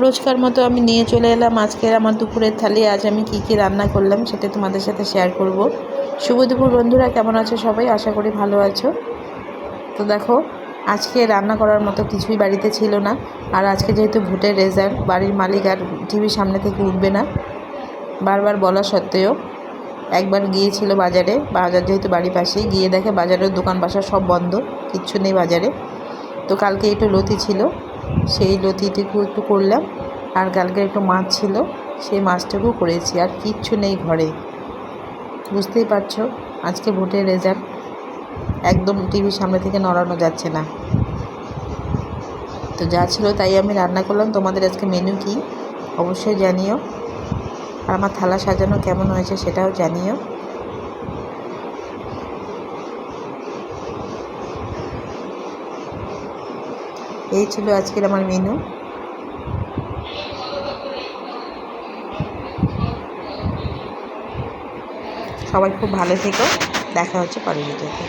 রোজকার মতো আমি নিয়ে চলে এলাম আজকের আমার দুপুরের থালি। আজ আমি কি রান্না করলাম সেটা তোমাদের সাথে শেয়ার করব। শুভ দুপুর বন্ধুরা, কেমন আছো সবাই? আশা করি ভালো আছো। তো দেখো, আজকে রান্না করার মতো কিছুই বাড়িতে ছিল না। আর আজকে যেহেতু ভোটের রেজাল্ট, বাড়ির মালিক আর টিভির সামনে থেকে উঠবে না বারবার বলা সত্ত্বেও একবার গিয়েছিল বাজারে। বাজার যেহেতু বাড়ির পাশেই, গিয়ে দেখে বাজারের দোকান বাসা সব বন্ধ, কিচ্ছু নেই বাজারে। তো কালকে একটু লতি ছিল, সেই লতিটুকু একটু করলাম। আর কালকে একটু মাছ ছিল, সেই মাছটুকু করেছি। আর কিচ্ছু নেই ঘরে, বুঝতেই পারছো। আজকে ভোটের রেজাল্ট, একদম টিভির সামনে থেকে নড়ানো যাচ্ছে না। তো যা ছিল তাই আমি রান্না করলাম। তোমাদের আজকে মেনু কি অবশ্যই জানিও, আর আমার থালা সাজানো কেমন হয়েছে সেটাও জানিও। এই ছিল আজকের আমার মেনু। সবাই খুব ভালো থেকো, দেখা হচ্ছে পরের ভিডিওতে।